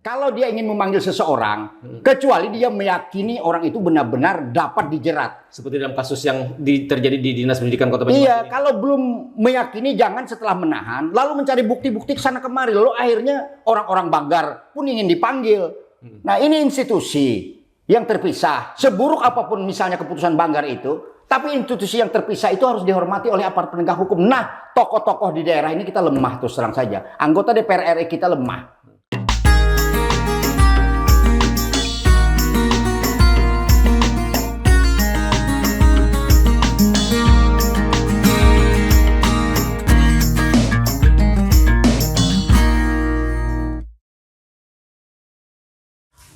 kalau dia ingin memanggil seseorang, kecuali dia meyakini orang itu benar-benar dapat dijerat. Seperti dalam kasus yang terjadi di Dinas Pendidikan Kota Banjarmasin. Iya, kalau belum meyakini jangan setelah menahan, lalu mencari bukti-bukti ke sana kemari. Lalu akhirnya orang-orang Banggar pun ingin dipanggil. Nah, ini institusi yang terpisah. Seburuk apapun misalnya keputusan Banggar itu, tapi institusi yang terpisah itu harus dihormati oleh aparat penegak hukum. Nah, tokoh-tokoh di daerah ini kita lemah terus terang saja. Anggota DPR RI kita lemah.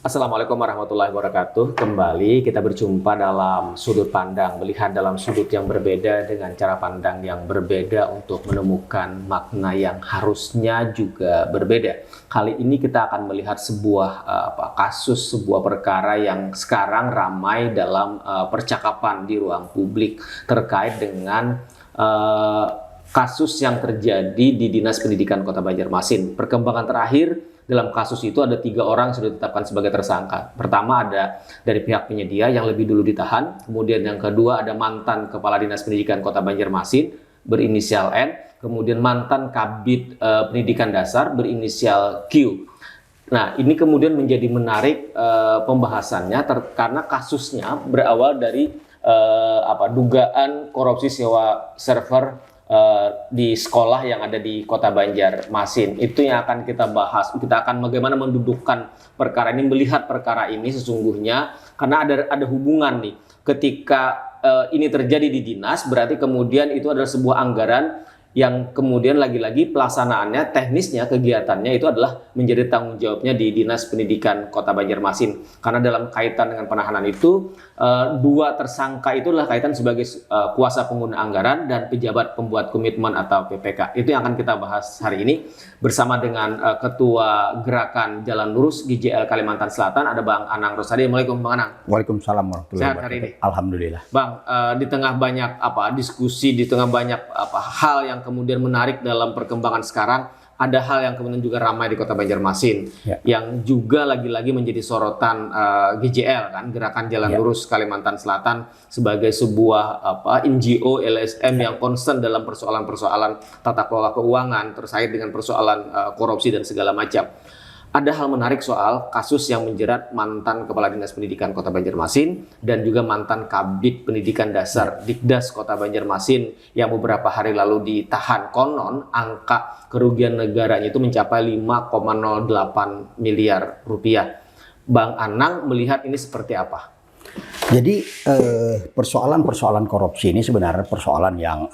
Assalamualaikum warahmatullahi wabarakatuh. Kembali kita berjumpa dalam sudut pandang, melihat dalam sudut yang berbeda dengan cara pandang yang berbeda untuk menemukan makna yang harusnya juga berbeda. Kali ini kita akan melihat sebuah kasus, sebuah perkara yang sekarang ramai dalam percakapan di ruang publik terkait dengan kasus yang terjadi di Dinas Pendidikan Kota Banjarmasin. Perkembangan terakhir dalam kasus itu ada 3 orang yang sudah ditetapkan sebagai tersangka. Pertama ada dari pihak penyedia yang lebih dulu ditahan. Kemudian yang kedua ada mantan Kepala Dinas Pendidikan Kota Banjarmasin berinisial N. Kemudian mantan Kabid Pendidikan Dasar berinisial Q. Nah, ini kemudian menjadi menarik pembahasannya karena kasusnya berawal dari dugaan korupsi sewa server di sekolah yang ada di Kota Banjarmasin. Itu yang akan kita bahas. Kita akan bagaimana mendudukkan perkara ini, melihat perkara ini sesungguhnya karena ada hubungan nih. Ketika ini terjadi di dinas, berarti kemudian itu adalah sebuah anggaran yang kemudian lagi-lagi pelaksanaannya, teknisnya, kegiatannya itu adalah menjadi tanggung jawabnya di Dinas Pendidikan Kota Banjarmasin. Karena dalam kaitan dengan penahanan itu, 2 tersangka itu adalah kaitan sebagai kuasa pengguna anggaran dan pejabat pembuat komitmen atau PPK. Itu yang akan kita bahas hari ini bersama dengan Ketua Gerakan Jalan Lurus GJL Kalimantan Selatan, ada Bang Anang Rosadi. Assalamualaikum Bang Anang. Waalaikumsalam warahmatullahi wabarakatuh. Sehat hari ini? Alhamdulillah. Bang, di tengah banyak diskusi, di tengah banyak hal yang kemudian menarik dalam perkembangan sekarang, ada hal yang kemudian juga ramai di Kota Banjarmasin yang juga lagi-lagi menjadi sorotan GJL kan, Gerakan Jalan Lurus Kalimantan Selatan sebagai sebuah NGO LSM yang concern dalam persoalan-persoalan tata kelola keuangan terkait dengan persoalan korupsi dan segala macam. Ada hal menarik soal kasus yang menjerat mantan Kepala Dinas Pendidikan Kota Banjarmasin dan juga mantan Kabid Pendidikan Dasar Dikdas Kota Banjarmasin yang beberapa hari lalu ditahan. Konon angka kerugian negaranya itu mencapai 5,08 miliar rupiah. Bang Anang melihat ini seperti apa? Jadi persoalan-persoalan korupsi ini sebenarnya persoalan yang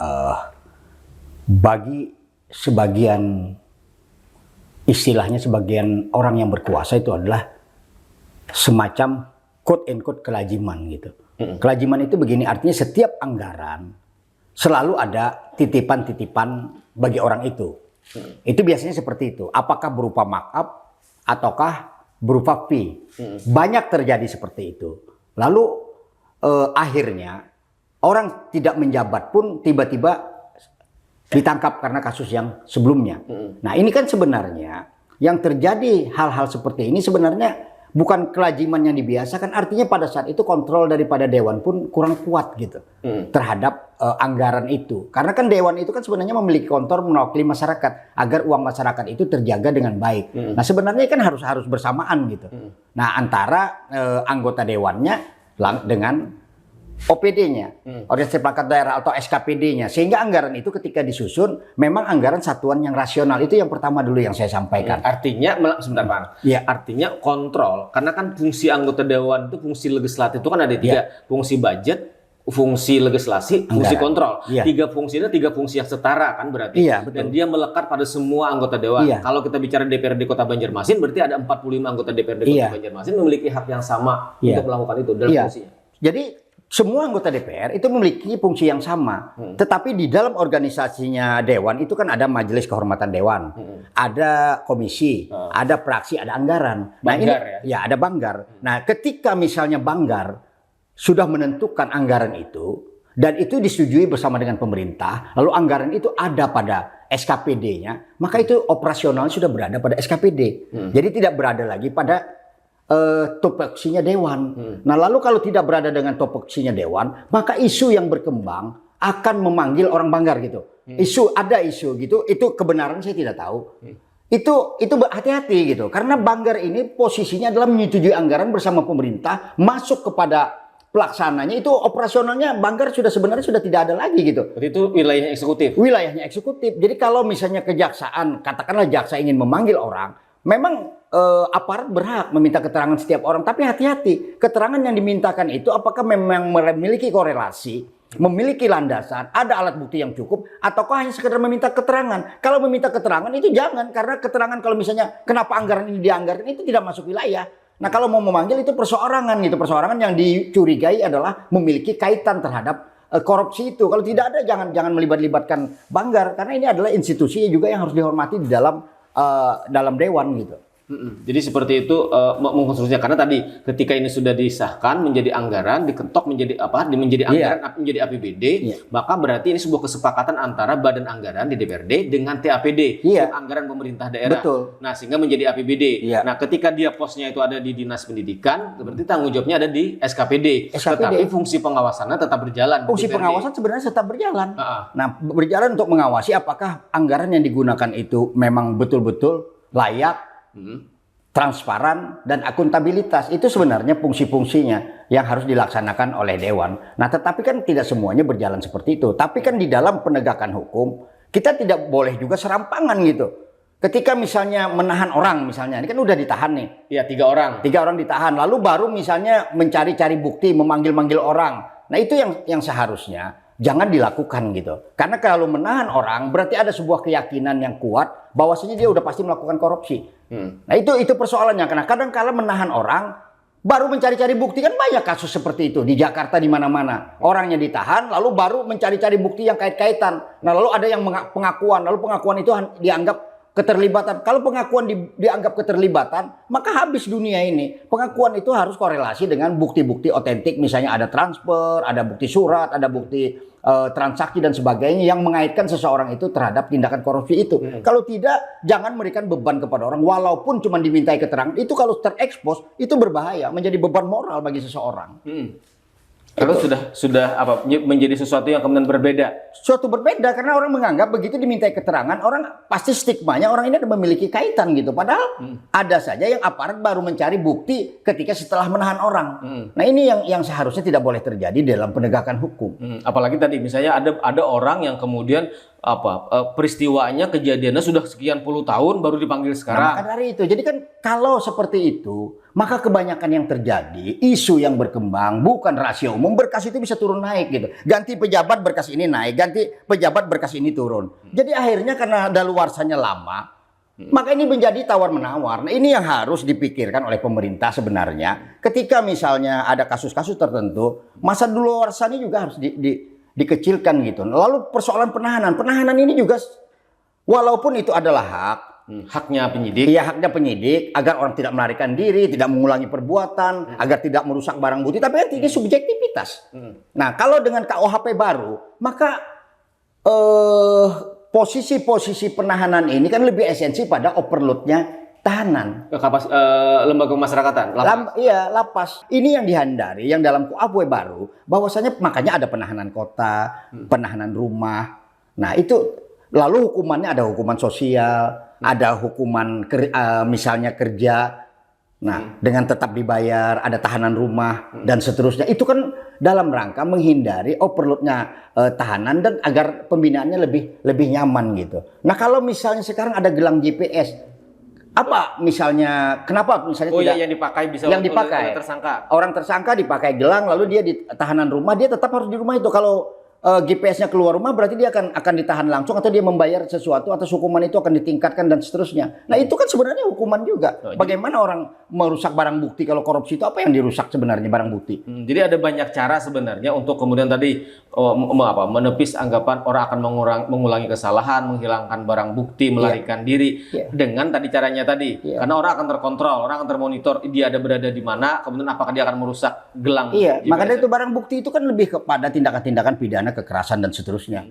bagi sebagian, istilahnya sebagian orang yang berkuasa itu adalah semacam quote and quote kelaziman gitu. Kelaziman itu begini, artinya setiap anggaran selalu ada titipan-titipan bagi orang itu. Itu biasanya seperti itu. Apakah berupa markup ataukah berupa fee. Banyak terjadi seperti itu. Lalu akhirnya orang tidak menjabat pun tiba-tiba ditangkap karena kasus yang sebelumnya. Nah, ini kan sebenarnya yang terjadi hal-hal seperti ini sebenarnya bukan kelaziman yang dibiasakan. Artinya pada saat itu kontrol daripada Dewan pun kurang kuat gitu terhadap anggaran itu. Karena kan Dewan itu kan sebenarnya memiliki kontrol mewakili masyarakat agar uang masyarakat itu terjaga dengan baik. Nah, sebenarnya kan harus bersamaan gitu. Nah, antara anggota Dewannya dengan OPD-nya, Organisasi Perangkat Daerah atau SKPD-nya, sehingga anggaran itu ketika disusun memang anggaran satuan yang rasional. Itu yang pertama dulu yang saya sampaikan. Artinya, sebentar Bang, artinya kontrol, karena kan fungsi anggota Dewan itu fungsi legislatif itu kan ada 3, fungsi budget, fungsi legislasi, fungsi kontrol. 3 fungsinya 3 fungsi yang setara kan berarti. Dan dia melekat pada semua anggota Dewan. Kalau kita bicara DPRD Kota Banjarmasin, berarti ada 45 anggota DPRD Kota Banjarmasin memiliki hak yang sama untuk melakukan itu dalam fungsinya. Jadi semua anggota DPR itu memiliki fungsi yang sama, tetapi di dalam organisasinya Dewan itu kan ada Majelis Kehormatan Dewan, ada komisi, ada praksi, ada anggaran. Banggar, ada Banggar. Nah, ketika misalnya Banggar sudah menentukan anggaran itu, dan itu disetujui bersama dengan pemerintah, lalu anggaran itu ada pada SKPD-nya, maka itu operasional sudah berada pada SKPD. Jadi tidak berada lagi pada topoksinya dewan. Nah, lalu kalau tidak berada dengan topoksinya dewan, maka isu yang berkembang akan memanggil orang Banggar gitu. Ada isu gitu, itu kebenaran saya tidak tahu. Itu hati-hati gitu, karena Banggar ini posisinya adalah menyetujui anggaran bersama pemerintah, masuk kepada pelaksananya, itu operasionalnya Banggar sebenarnya sudah tidak ada lagi gitu. Berarti itu wilayahnya eksekutif. Wilayahnya eksekutif. Jadi kalau misalnya kejaksaan, katakanlah jaksa ingin memanggil orang, memang aparat berhak meminta keterangan setiap orang, tapi hati-hati, keterangan yang dimintakan itu apakah memang memiliki korelasi, memiliki landasan, ada alat bukti yang cukup, ataukah hanya sekedar meminta keterangan. Kalau meminta keterangan itu jangan, karena keterangan kalau misalnya kenapa anggaran ini dianggarkan itu tidak masuk wilayah. Nah, kalau mau memanggil itu perseorangan gitu. Perseorangan yang dicurigai adalah memiliki kaitan terhadap korupsi itu. Kalau tidak ada, jangan melibatkan Banggar, karena ini adalah institusi juga yang harus dihormati di dalam dewan gitu. Jadi seperti itu mengkonstruksinya, karena tadi ketika ini sudah disahkan menjadi anggaran, diketok menjadi anggaran, menjadi APBD, maka berarti ini sebuah kesepakatan antara badan anggaran di DPRD dengan TAPD, anggaran pemerintah daerah. Betul. Nah, sehingga menjadi APBD. Nah, ketika dia posnya itu ada di Dinas Pendidikan, berarti tanggung jawabnya ada di SKPD. Tetapi fungsi pengawasannya tetap berjalan. Fungsi pengawasan sebenarnya tetap berjalan. Nah, berjalan untuk mengawasi apakah anggaran yang digunakan itu memang betul-betul layak, transparan, dan akuntabilitas. Itu sebenarnya fungsi-fungsinya yang harus dilaksanakan oleh dewan. Nah, tetapi kan tidak semuanya berjalan seperti itu. Tapi kan di dalam penegakan hukum kita tidak boleh juga serampangan gitu. Ketika misalnya menahan orang, misalnya ini kan udah ditahan nih. Iya, 3 orang. 3 orang ditahan, lalu baru misalnya mencari-cari bukti, memanggil-manggil orang. Nah, itu yang seharusnya jangan dilakukan gitu. Karena kalau menahan orang berarti ada sebuah keyakinan yang kuat bahwasanya dia udah pasti melakukan korupsi. Nah, itu persoalannya. Karena kadang-kala menahan orang baru mencari-cari bukti, kan banyak kasus seperti itu di Jakarta di mana-mana. Orangnya ditahan lalu baru mencari-cari bukti yang kait-kaitan. Nah, lalu ada yang pengakuan, lalu pengakuan itu dianggap keterlibatan. Kalau pengakuan dianggap keterlibatan, maka habis dunia ini. Pengakuan itu harus korelasi dengan bukti-bukti otentik, misalnya ada transfer, ada bukti surat, ada bukti transaksi dan sebagainya yang mengaitkan seseorang itu terhadap tindakan korupsi itu. Kalau tidak, jangan memberikan beban kepada orang walaupun cuma dimintai keterangan. Itu kalau terekspos itu berbahaya, menjadi beban moral bagi seseorang. Kalau sudah menjadi sesuatu yang kemudian berbeda. Suatu berbeda karena orang menganggap begitu dimintai keterangan, orang pasti stigmanya orang ini ada memiliki kaitan gitu. Padahal ada saja yang aparat baru mencari bukti ketika setelah menahan orang. Nah, ini yang seharusnya tidak boleh terjadi dalam penegakan hukum. Apalagi tadi misalnya ada orang yang kemudian peristiwanya, kejadiannya sudah sekian puluh tahun baru dipanggil sekarang. Nah, maka dari itu, jadi kan kalau seperti itu, maka kebanyakan yang terjadi, isu yang berkembang bukan rahasia umum, berkas itu bisa turun naik gitu. Ganti pejabat berkas ini naik, ganti pejabat berkas ini turun. Jadi akhirnya karena daluarsanya lama, maka ini menjadi tawar-menawar. Nah, ini yang harus dipikirkan oleh pemerintah sebenarnya. Ketika misalnya ada kasus-kasus tertentu, masa daluarsanya juga harus dikecilkan gitu. Lalu persoalan penahanan ini juga walaupun itu adalah haknya penyidik. Iya, haknya penyidik agar orang tidak melarikan diri, tidak mengulangi perbuatan, agar tidak merusak barang bukti, tapi kan ini subjektivitas. Nah, kalau dengan KUHP baru, maka posisi-posisi penahanan ini kan lebih esensi pada overloadnya tahanan. Lembaga pemasyarakatan. Lapas. Ini yang dihandari, yang dalam KUHP baru, bahwasanya makanya ada penahanan kota, penahanan rumah. Nah, itu lalu hukumannya ada hukuman sosial, ada hukuman misalnya kerja. Nah, dengan tetap dibayar, ada tahanan rumah dan seterusnya. Itu kan dalam rangka menghindari overloadnya tahanan dan agar pembinaannya lebih nyaman gitu. Nah, kalau misalnya sekarang ada gelang GPS, apa misalnya kenapa misalnya tidak yang dipakai bisa yang dipakai oleh tersangka. Orang tersangka dipakai gelang lalu dia di tahanan rumah, dia tetap harus di rumah itu. Kalau GPS-nya keluar rumah, berarti dia akan ditahan langsung atau dia membayar sesuatu atas hukuman itu akan ditingkatkan dan seterusnya. Nah itu kan sebenarnya hukuman juga. Bagaimana orang merusak barang bukti kalau korupsi itu apa yang dirusak sebenarnya barang bukti? Jadi ada banyak cara sebenarnya untuk kemudian tadi menepis anggapan orang akan mengulangi kesalahan, menghilangkan barang bukti, melarikan diri dengan tadi caranya tadi. Karena orang akan terkontrol, orang akan termonitor dia ada berada di mana, kemudian apakah dia akan merusak gelang. Iya, makanya itu barang bukti itu kan lebih kepada tindakan-tindakan pidana, kekerasan dan seterusnya.